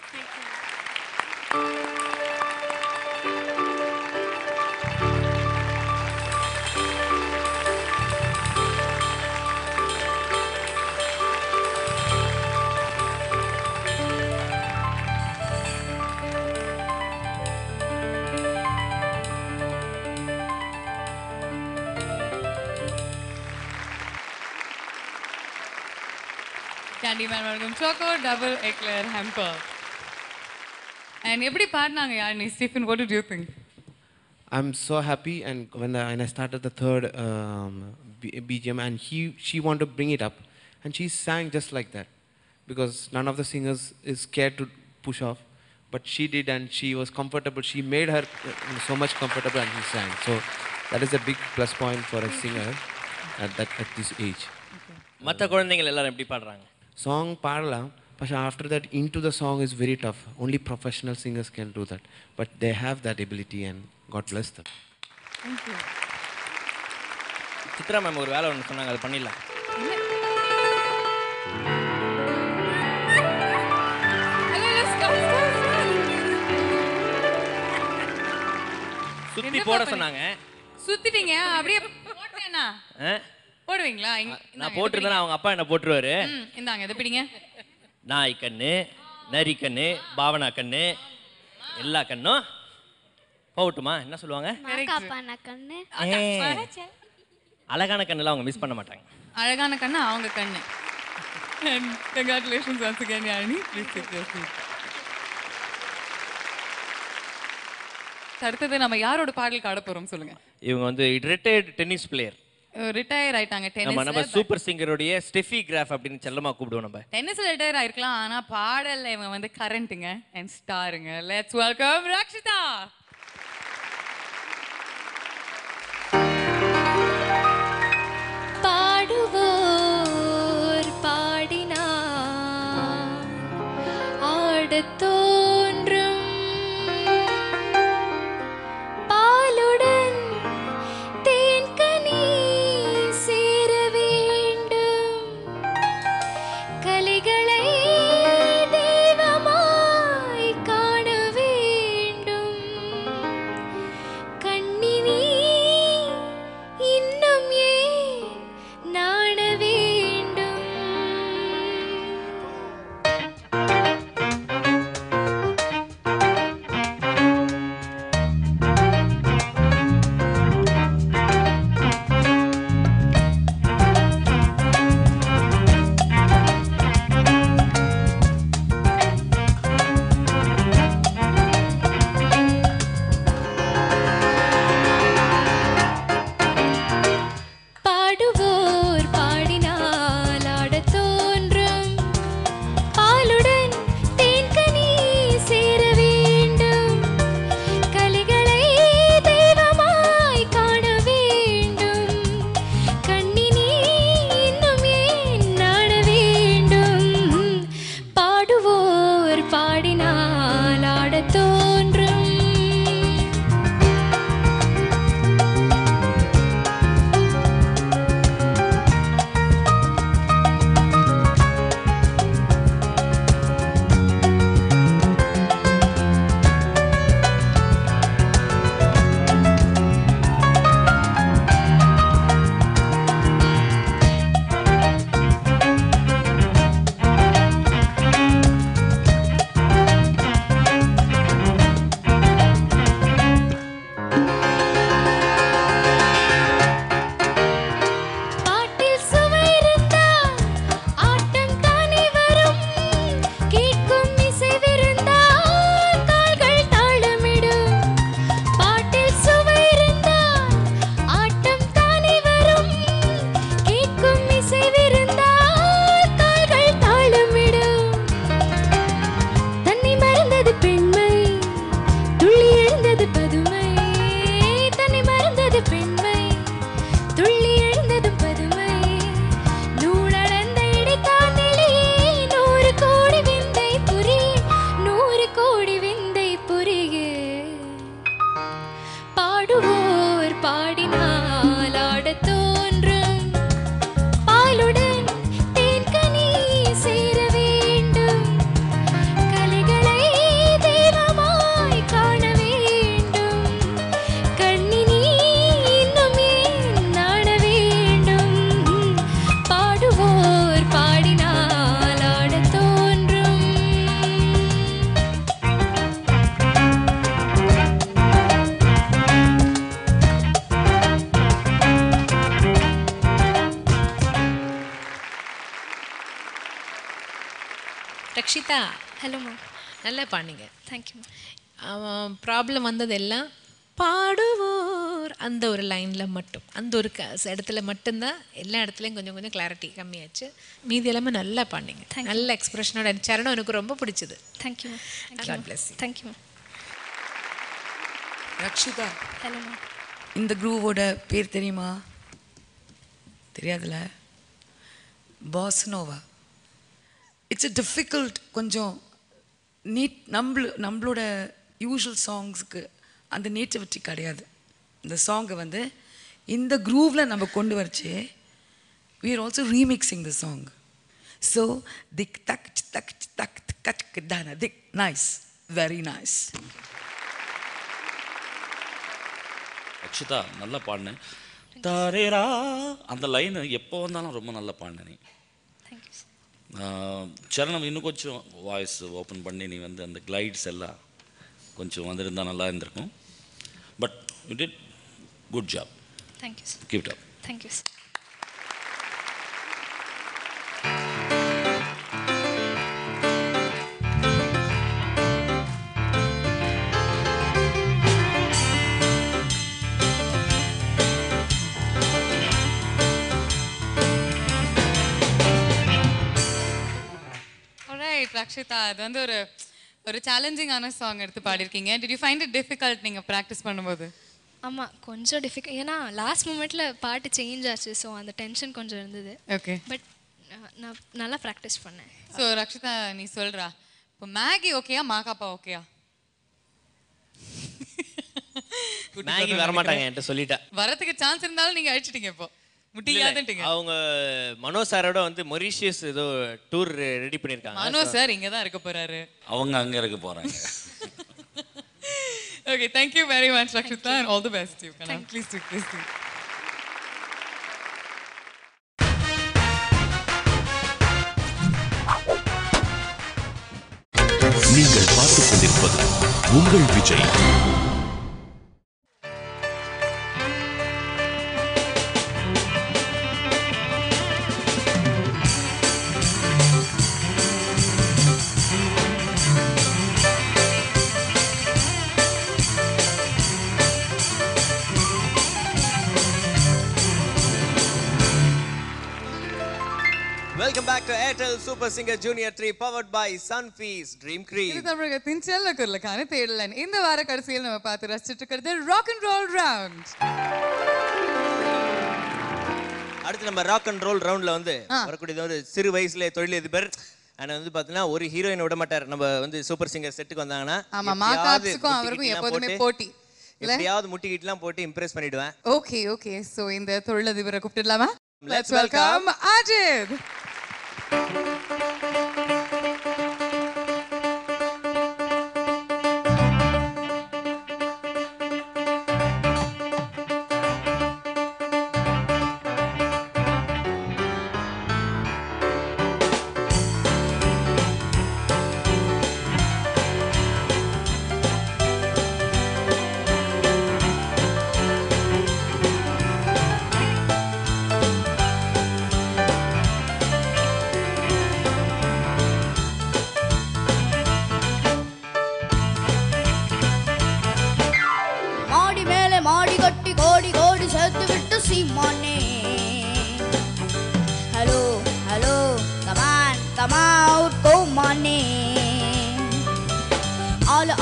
Candyman welcome Choco double eclair hamper. And எப்படி பாடுனாங்க Yazhini? Stephen, what did you think? I'm so happy, and when I started the third BGM, and she wanted to bring it up, and she sang just like that, because none of the singers is scared to push off, but she did, and she was comfortable. She made her so much comfortable, and she sang. So that is a big plus point for a singer at this age. மற்ற குழந்தைகள் எல்லாரும் எப்படி பாடுறாங்க? Song பாடலாம், but after that into the song is very tough. Only professional singers can do that, but they have that ability, and God bless them. Thank you. Chitra ma'am ஒரு வேலை ஒன்று சொன்னாங்க, அது பண்ணிடலாம். சுத்தி போட சொன்னாங்க. சுத்திட்டீங்க அப்படியே போட்டேனா? போடுவீங்களா? நான் போட்டுருந்தேன், அவங்க அப்பா என்ன போட்டுருவாரு. இந்தாங்க இதை பிடிங்க. நாய் கண்ணு, நரி கண்ணு, பாவனா கண்ணு, எல்லா கண்ணும் போகட்டுமா? என்ன சொல்லுவாங்க? அழகான கண்ணுலாம் அவங்க மிஸ் பண்ண மாட்டாங்க. அழகான கண்ணு அவங்க கண்ணு. Congratulations once again, Yalini. Please take your seat. அடுத்தது நம்ம யாரோட பாடலுக்கு ஆட போறோம் சொல்லுங்க. இவங்க ரிட்டையர்ட் டென்னிஸ் பிளேயர். ரிட்டையர் ஆயிட்டாங்க டென்னிஸ்ல. நம்ம சூப்பர் சிங்கரோடைய ஸ்டெஃபி கிராஃப் அப்படின்னு செல்லமா கூப்பிடுவோம் நம்ம. டென்னிஸ்ல ரிட்டையர் ஆயிருக்கலாம், ஆனா பாடல்ல இவங்க கரண்ட்ங்க அண்ட் ஸ்டாருங்க. Let's welcome Rakshitha. பாடுவோர் பாடினார் ஆடத் தோன்றும் பாலுடன் தேன்கனி சேர வேண்டும் கலைகளை தெய்வமாய் காண வேண்டும் கண்ணினி இன்னும் ஏன் நாண வேண்டும் பாடுவோர் பாடினால் ஆடத் தோன்றும் பாலுடன் தேன்கனி சேர வேண்டும் கலைகளை தெய்வமாய் காண வேண்டும் கண்ணினி இன்னும் ஏன் நாண வேண்டும் பாடுவோர் பாடினால் ஆடத் தோன்றும் ரக்ஷிதா ஹலோ மேம். நல்லா பாடிங்க. Thank you ma'am. ப்ராப்ளம் வந்ததெல்லாம் பாடுவோர் அந்த ஒரு லைனில் மட்டும், அந்த ஒரு இடத்துல மட்டும்தான் எல்லா இடத்துலையும் கொஞ்சம் கொஞ்சம் கிளாரிட்டி கம்மியாச்சு. மீதி எல்லாமே நல்லா பாடிங்க. நல்ல எக்ஸ்பிரஷனோட சரணம் எனக்கு ரொம்ப பிடிச்சது. Thank you ma'am. God bless you. Thank you ma'am. Rakshitha, hello ma'am. இந்த குரூவோட பேர் தெரியுமா? தெரியாதுல்ல? பாஸ்னோவா. இட்ஸ் a டிஃபிகல்ட், கொஞ்சம் நீட் நம்மளோட யூஷுவல் சாங்ஸுக்கு அந்த நேட்டிவிட்டி கிடையாது. இந்த சாங்கை வந்து இந்த குரூவில் நம்ம கொண்டு வச்சு we are also remixing the song. So திக் தக் தக் தக் கச் தான திக். Nice, very nice. அக்ஷிதா நல்லா பாடினேன். தாரேரா அந்த லைனு எப்போ வந்தாலும் ரொம்ப நல்லா பாடினேன் நீ. சரணம் இன்னும் கொஞ்சம் வாய்ஸ் ஓப்பன் பண்ணி நீ வந்து அந்த கிளைட்ஸ் எல்லாம் கொஞ்சம் வந்திருந்தால் நல்லா இருந்திருக்கும். But you did good job. Thank you sir. Keep it up. Thank you sir. Rakshitha, அது வந்து ஒரு சேலஞ்சிங்கான சாங் எடுத்து பாடியிருக்கீங்க. Did you find it difficult நீங்கள் ப்ராக்டிஸ் பண்ணும்போது? ஆமாம், கொஞ்சம் டிஃபிகல்ட். ஏன்னா லாஸ்ட் மூமெண்ட்டில் பாட்டு சேஞ்ச் ஆச்சு. ஸோ அந்த டென்ஷன் கொஞ்சம் இருந்தது. ஓகே. பட் நான் நல்லா ப்ராக்டிஸ் பண்ணேன். ஸோ ரக்ஷிதா, நீ சொல்கிறா இப்போ மேகி ஓகேயா மாகாப்பா ஓகேயா? மேகி வரமாட்டாங்க என்கிட்ட சொல்லிட்டேன். வரதுக்கு சான்ஸ் இருந்தாலும் நீங்கள் அழிச்சிட்டீங்க. இப்போ முட்டியாதுட்டீங்க. அவங்க மனோஜ் சாரோட வந்து மொரீஷியஸ் ஏதோ டூர் ரெடி பண்ணியிருக்காங்க. மனோஜ் சார் இங்கே தான் இருக்க போகிறாரு. அவங்க அங்கே இருக்க போகிறாங்க. Okay, thank you very much, Rakshita, and all the best to you. Please do, please do. நீங்கள் பார்த்துக் கொண்டிருப்பது உங்கள் Vijay. Welcome back to Airtel Super Singer Junior 3 powered by Sunfeast Dream Cream. இது தமிழகத்தின் செல்லக்குரலுக்கான தேடலன். இந்த வார கடைசியில் நம்ம பார்த்து ரசிச்சுட்டு இருக்கிறது ராக் அண்ட் ரோல் ரவுண்ட். அடுத்து நம்ம ராக் அண்ட் ரோல் ரவுண்ட்ல வந்து வரக்கூடியது ஒரு சிறு வயசுல தொழிலதிபர். ஆனா வந்து பாத்தீங்கன்னா ஒரு ஹீரோயின் விட மாட்டார். நம்ம வந்து சூப்பர் சிங்கர் செட்டுக்கு வந்தாங்கன்னா ஆமா, மாகாப்ஸ்க்கும் அவருக்கும் எப்போதுமே போட்டி. எப்படியாவது முட்டிக்கிட்டுலாம் போட்டு இம்ப்ரெஸ் பண்ணிடுவேன். Okay okay. சோ இந்த தொழிலதிபரை கூப்பிட்டுடலாமா? Let's welcome Ajit.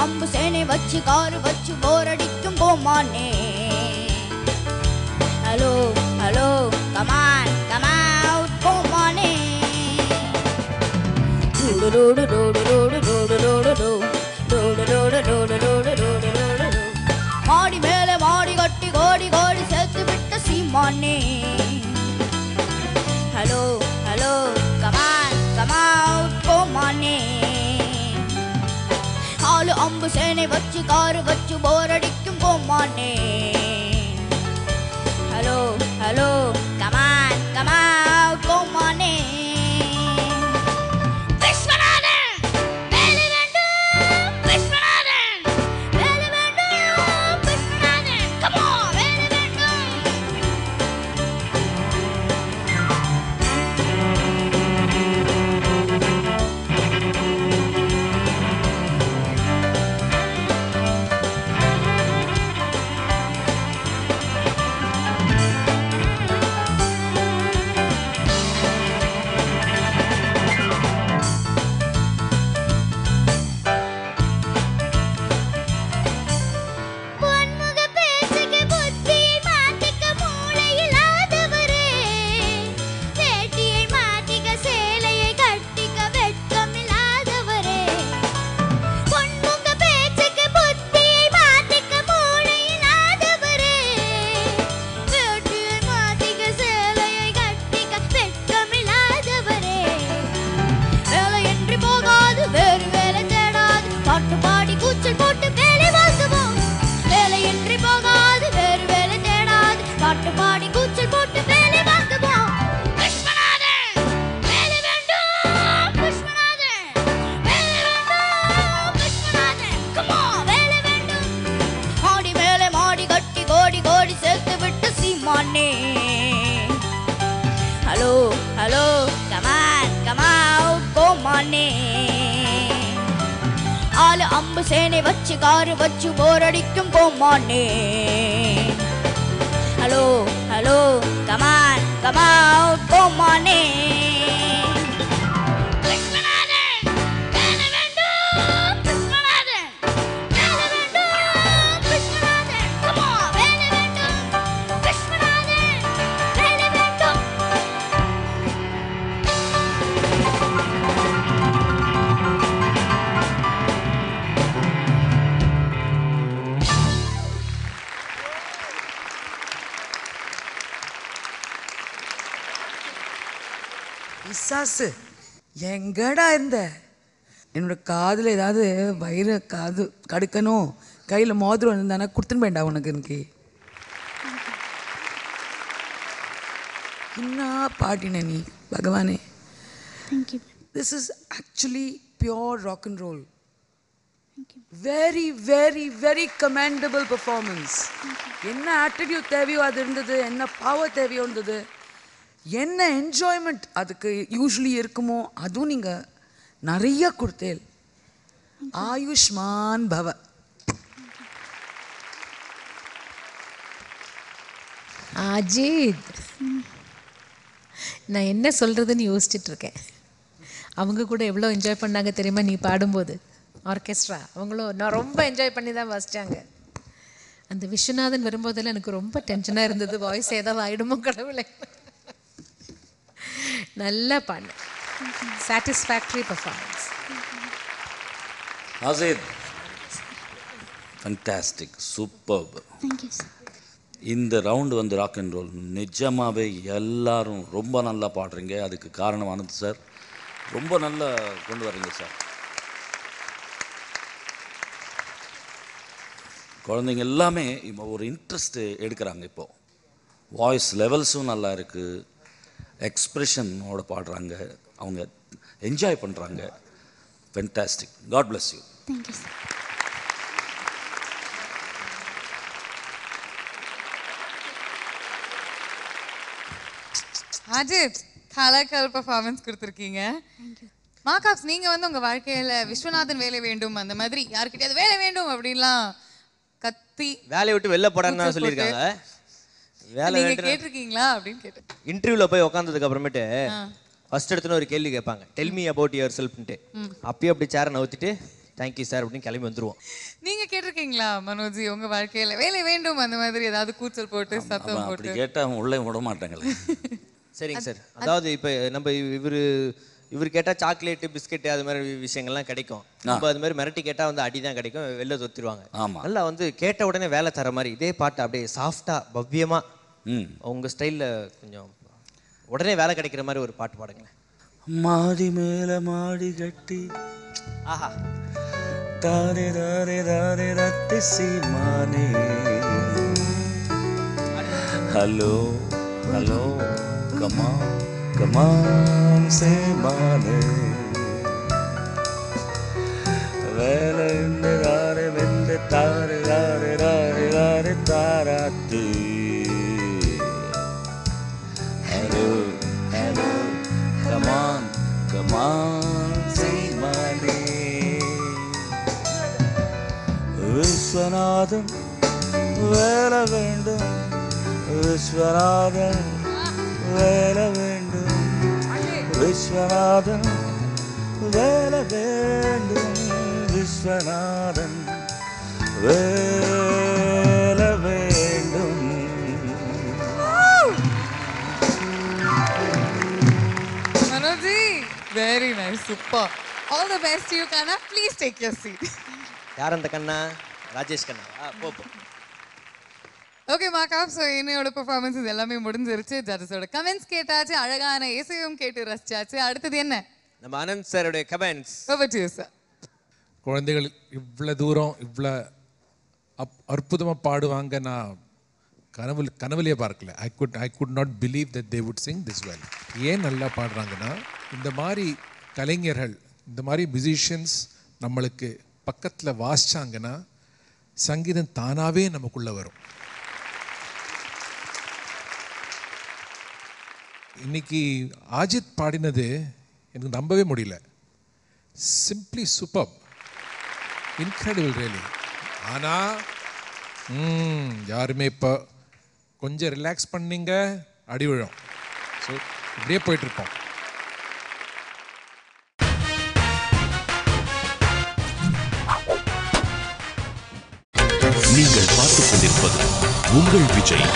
அம்பு சேனை வச்சு காரு வச்சு போரடிக்கும் கோமானே. ஹலோ ஹலோ கமான் கமான் கோமானே. Road road road road road road road road road road road road. மாடி மேல மாடி கட்டி கோடி கோடி சேர்த்து விட்ட சீமானே. ஹலோ ஹலோ கமான் கமான் கோமானே. ஆளு அம்பு சேனை வச்சு காரு வச்சு போரடிக்கும் கோமானே. ஹலோ ஹலோ கமான் கமான் கோமானே. விஸ்வநாதன் வேலை வேண்டும், விஸ்வநாதன் வேலை வேண்டும், விஸ்வநாதன் come on வேலை வேண்டும். கோமானே ஆளு அம்பு சேனை வச்சு காரு வச்சு போரடிக்கும் கோமானே ஹலோ ஹலோ கமான் கமான் கோமானே பிசாசு எங்கடா இருந்த? என்னோட காதில் ஏதாவது வயிறு காது கடுக்கணும், கையில் மோதிரம் இருந்தானா கொடுத்துன்னு வேண்டாம் உனக்கு. எனக்கு என்ன பாட்டின நீ பகவானே. This is actually pure rock and roll. Very very very commendable performance. என்ன ஆட்டிடியூட் தேவையோ அது இருந்தது, என்ன பவர் தேவையோ இருந்தது, என்ன என்ஜாய்மெண்ட் அதுக்கு யூஸ்வலி இருக்குமோ அதுவும் நீங்கள் நிறைய கொடுத்தேன். ஆயுஷ்மான் பவ. அஜித், நான் என்ன சொல்கிறதுன்னு யோசிச்சுட்டு இருக்கேன். அவங்க கூட எவ்வளோ என்ஜாய் பண்ணாங்க தெரியுமா நீ பாடும்போது? ஆர்கெஸ்ட்ரா அவங்களும் நான் ரொம்ப என்ஜாய் பண்ணி தான் வாசித்தாங்க. அந்த விஸ்வநாதன் வரும்போதெல்லாம் எனக்கு ரொம்ப டென்ஷனாக இருந்தது, வாய்ஸ் ஏதாவது ஆகிடுமோ கடவுளே. நல்லா பாடு, satisfactory performance. Aasith, fantastic, superb. இந்த ரவுண்டு வந்து ராக் அண்ட் ரோல் நிஜமாகவே எல்லாரும் ரொம்ப நல்லா பாடுறீங்க. அதுக்கு காரணம் ஆனந்த் சார், ரொம்ப நல்லா கொண்டு வர்றீங்க சார். குழந்தைங்க எல்லாமே இப்போ ஒரு இன்ட்ரெஸ்ட் எடுக்கிறாங்க. இப்போது வாய்ஸ் லெவல்ஸும் நல்லா இருக்குது, எக்ஸ்ப்ரெஷனோட பாடுறாங்க, அவங்க என்ஜாய் பண்ணுறாங்க. Fantastic. God bless you. Thank you sir. Ajith, கலக்கல் பர்ஃபார்மன்ஸ் கொடுத்துருக்கீங்க. மார்க்ஸ், நீங்கள் வந்து உங்கள் வாழ்க்கையில் விஸ்வநாதன் வேலை வேண்டும் அந்த மாதிரி யாருக்கிட்டையாவது வேலை வேண்டும் அப்படின்லாம் கத்தி வேலையை விட்டு வெளில போடான்னு சொல்லியிருக்காங்க. வேலை கேட்டிருக்கீங்களா அப்படின்னு கேட்டேன். இன்டர்வியூவில் போய் உட்காந்ததுக்கு அப்புறமேட்டு ஃபர்ஸ்ட் எடுத்துன்னு ஒரு கேள்வி கேட்பாங்க, டெல் மீ அபவுட் யுவர் செல்ஃப்ன்ட்டு. அப்பயே அப்படி சேரை நவுத்திட்டு தேங்க்யூ சார் அப்படின்னு கிளம்பி வந்துருவோம். நீங்கள் கேட்டிருக்கீங்களா மனோஜி, உங்கள் வாழ்க்கையில் வேலை வேண்டும் அந்த மாதிரி ஏதாவது கூச்சல் போட்டு சத்தம் போட்டு? அப்படி கேட்டால் அவங்க உள்ளே விட மாட்டாங்களே. சரிங்க சார். அதாவது இப்போ நம்ம இவர் கேட்டால் சாக்லேட்டு பிஸ்கெட்டு அது மாதிரி விஷயங்கள்லாம் கிடைக்கும். நம்ம அது மாதிரி மிரட்டி கேட்டால் வந்து அடி தான் கிடைக்கும், வெளில தொத்திடுவாங்க. ஆமாம். நல்லா வந்து கேட்ட உடனே வேலை தர மாதிரி இதே பாட்டு அப்படியே சாஃப்டாக பவ்யமாக உங்கள் ஸ்டைலில் கொஞ்சம் உடனே வேலை கிடைக்கிற மாதிரி ஒரு பாட்டு பாடுங்களேன். மாடி மேலே மாடி கட்டி ஆஹா தாரே தாரே தாரே ரத்தி சீமானே. ஹலோ ஹலோ கமா கமான் சீமானே. வேலை தாரே வெந்து தாரே தாரே தாரே தாரே தாராத்து. ஹலோ ஹலோ கமான் கமான் சீமானே. விஸ்வநாதன் வேலை வேண்டும், விஸ்வநாதன் வேலை வேண்டும், விஸ்வநாதன் வேலை வேண்டும், விஸ்வநாதன் வேலை வேண்டும். Manoji, very nice, super. All the best you கண்ணா. Please take your seat. யார் அந்த கண்ணா? ராஜேஷ் கண்ணா. போ. ஓகே மார்க்ஸ், ஸோ என்னோட பெர்ஃபார்மன்ஸஸ் எல்லாமே முடிஞ்சிருச்சு. ஜட்ஜஸோட கமெண்ட்ஸ் கேட்டாச்சு, அழகான இசையும் கேட்டு ரசிச்சாச்சு. அடுத்தது என்ன? நம்ம ஆனந்த் சாரோட comments. Over to you sir. குழந்தைகள் இவ்வளோ தூரம் இவ்வளோ அற்புதமாக பாடுவாங்க நான் கனவுலையே பார்க்கல. I could not believe that they would Singh this well. ஏன் நல்லா பாடுறாங்கன்னா, இந்த மாதிரி கலைஞர்கள், இந்த மாதிரி மியூசிஷியன்ஸ் நம்மளுக்கு பக்கத்தில் வாசிச்சாங்கன்னா சங்கீதம் தானாகவே நமக்குள்ளே வரும். இன்னைக்கு அஜித் பாடினது எனக்கு நம்பவே முடியல. Simply super, incredible really. ஆனால் யாருமே இப்போ கொஞ்சம் ரிலாக்ஸ் பண்ணிங்க அடி விழும். ஸோ இப்படியே போயிட்டுருப்போம். நீங்கள் பார்த்துக் கொண்டிருப்பது உங்கள் Vijay.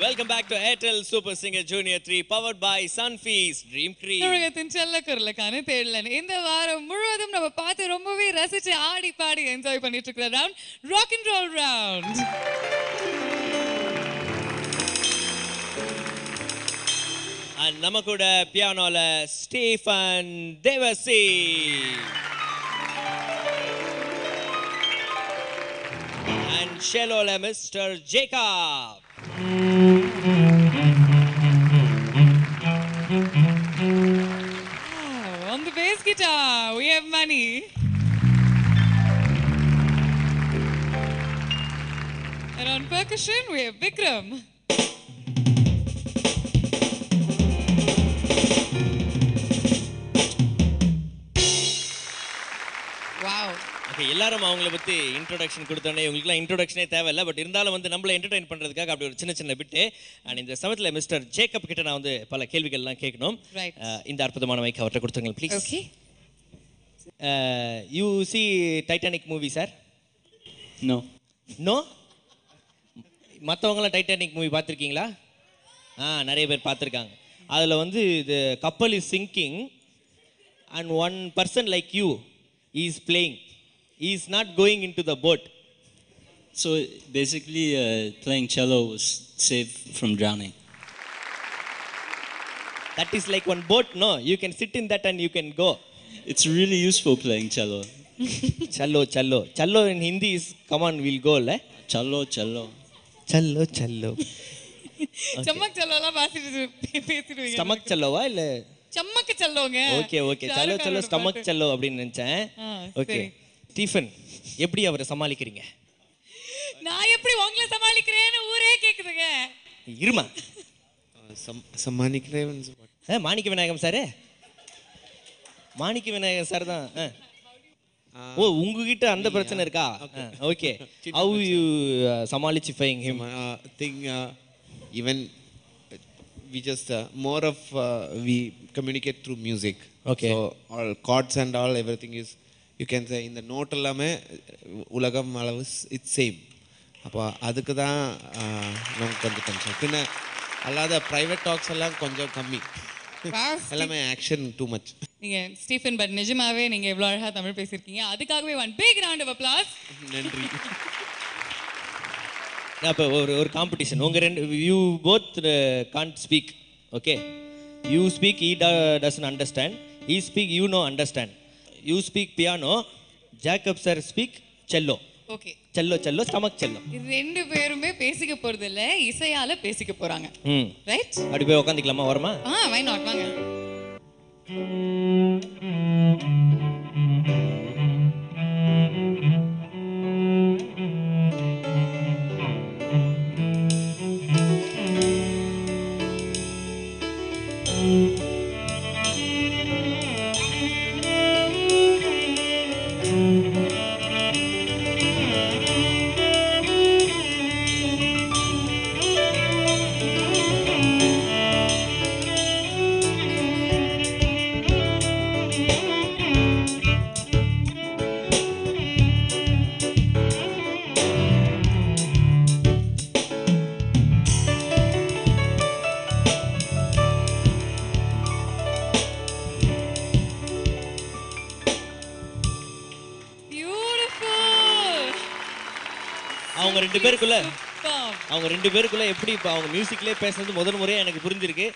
Welcome back to Airtel Super Singer Junior 3 powered by Sunfeast Dream Cream. தமிழகத்தின் செல்லக்குரலுக்கான தேடலன் இந்த வாரம் முழுவதும் நம்ம பார்த்து ரொம்பவே ரசிச்சு ஆடி பாடி என்ஜாய் பண்ணிட்டு இருக்கிற round rock and roll round. நம்ம கூட பியானோல ஸ்டீஃபன் தேவசி, and celloல Mister Jacob. On the bass guitar, we have Mani. And on percussion, we have Vikram. Wow. Okay, எல்லாரும் அவங்கள பற்றி இன்ட்ரோடக்ஷன் கொடுத்தோன்னே இவங்களுக்குலாம் இன்ட்ரோடக்ஷனே தேவையில்லை. பட் இருந்தாலும் வந்து நம்மளை என்டர்டைன் பண்ணுறதுக்காக அப்படி ஒரு சின்ன சின்ன பிட்டு. அண்ட் இந்த சமயத்தில் மிஸ்டர் ஜேக்கப் கிட்ட நான் வந்து பல கேள்விகள்லாம் கேட்கணும். இந்த அற்புதமான மைக் அவர்கிட்ட கொடுத்துருங்க please. Okay. You see Titanic movie sir? No. No? மற்றவங்களாம் டைட்டானிக் மூவி பார்த்துருக்கீங்களா? நிறைய பேர் பார்த்துருக்காங்க. அதில் வந்து இது கப்பல் is sinking and one person like you is playing. He is not going into the boat. So basically, playing cello was saved from drowning. That is like one boat, no? You can sit in that and you can go. It's really useful playing cello. Cello, cello. Cello in Hindi is, come on, we'll go, le? Cello, cello. Cello, cello. சம்மக் செல்லோலாம் பேசிடுவீங்க. ஸ்டமக் செல்லோவா இல்லை? சம்மக்கு செல்லோங்க. Okay okay, cello cello stomach cello அப்படின்னு நினச்சேன். ஓகே, ஸ்டீஃபன் எப்படி அவரை சமாளிக்கிறீங்க? நான் எப்படி உங்களை சமாளிக்கிறேன்னு ஊரே கேக்குதுங்க. இருமா, சமாளிக்கிறேன். மாணிக்க விநாயகம் சார், மாணிக்க விநாயகம் சார் தான். ஓ, உங்ககிட்ட அந்த பிரச்சனை இருக்கா? ஓகே, ஹவ் யூ சமாளிச்சிஃபைங் him? Thing even we just more of we communicate through music. Okay. So all chords and all everything is, you can say in the note எல்லாமே உலகம் அளவு it's same. அப்போ அதுக்கு தான் நமக்கு கொஞ்சம் டென்ஷன். பின்ன அல்லாத ப்ரைவேட் டாக்ஸ் எல்லாம் கொஞ்சம் கம்மி, எல்லாமே ஆக்ஷன் டூ மச். நீங்க ஸ்டீஃபன், பட் நிஜமாவே நீங்க எவ்வளவு அழகா தமிழ் பேசியிருக்கீங்க. அதுக்காகவே one big round of applause. நன்றி. அப்போ ஒரு காம்படிஷன். உங்கள் ரெண்டு, you both can't speak. Okay, you speak, E doesn't understand. E speak, you know understand. You speak piano, Jacob sir speak Cello. Okay, cello cello stomach Cello. ரெண்டு பேருமே பேசிக்க போறது இல்ல, இசையால பேசிக்க போறாங்க. ரைட்? அப்படி போய் உட்காந்துக்கலாமா? வரமா? வை நாட், வாங்க. அவங்க ரெண்டு பேருக்குள்ள எப்படி இப்போ அவங்க மியூசிக்லேயே பேசுறது முதல் முறையாக எனக்கு புரிஞ்சிருக்கு.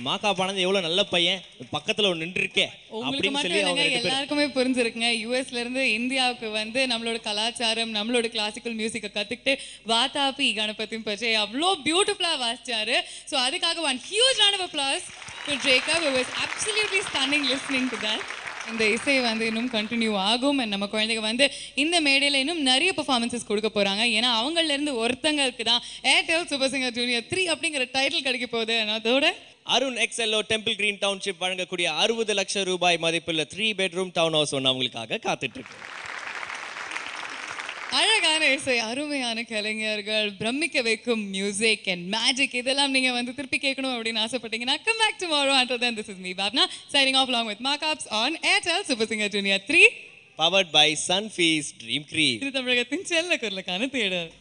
மாகாப் ஆனந்த் எவ்வளவு நல்ல பையன், பக்கத்துல ஒரு நின்று இருக்கே உங்களுக்கு அப்படின்னு மட்டும் சொல்லி அவங்க இல்லைங்க, 2 பேரும் எல்லாருக்குமே புரிஞ்சிருக்குங்க. யூஎஸ்ல இருந்து இந்தியாவுக்கு வந்து நம்மளோட கலாச்சாரம், நம்மளோட கிளாசிக்கல் மியூசிக்கை கத்துக்கிட்டு வாதாபி கணபதி பச்சை அவ்வளோ பியூட்டிஃபுல்லா வாசிச்சாரு. ஸோ அதுக்காக one huge round of applause to Jacob. It was absolutely stunning listening to that. இந்த இசை வந்து இன்னும் கண்டினியூ ஆகும். And நம்ம குழந்தைங்க வந்து இந்த மேடையில் இன்னும் நிறைய பெர்ஃபார்மன்ஸஸ் கொடுக்க போறாங்க. ஏன்னா அவங்கள்லேருந்து ஒருத்தங்களுக்கு தான் ஏர்டெல் சூப்பர் சிங்கர் ஜூனியர் 3 அப்படிங்கிற டைட்டில் கிடைக்க போகுது. அதோட அருண் எக்ஸ்எல்ஓ டெம்பிள் கிரீன் டவுன்ஷிப் வழங்கக்கூடிய 60 லட்சம் ரூபாய் மதிப்புள்ள 3 பெட்ரூம் டவுன் ஹவுஸ் ஒன்று அவங்களுக்காக காத்துட்டு இருக்கு. அழகான இசை, அருமையான கலைஞர்கள், பிரமிக்க வைக்கும் மியூசிக் அண்ட் மேஜிக், இதெல்லாம் நீங்க வந்து திருப்பி கேட்கணும் அப்படின்னு ஆசைப்பட்டீங்கன்னா come back tomorrow. Until then, this is me Bhavna signing off along with Markups on Airtel Super Singer Junior 3 powered by Sunfeast Dream Cream. இது தமிழகத்தின் செல்ல குரலுக்கான தேடல்.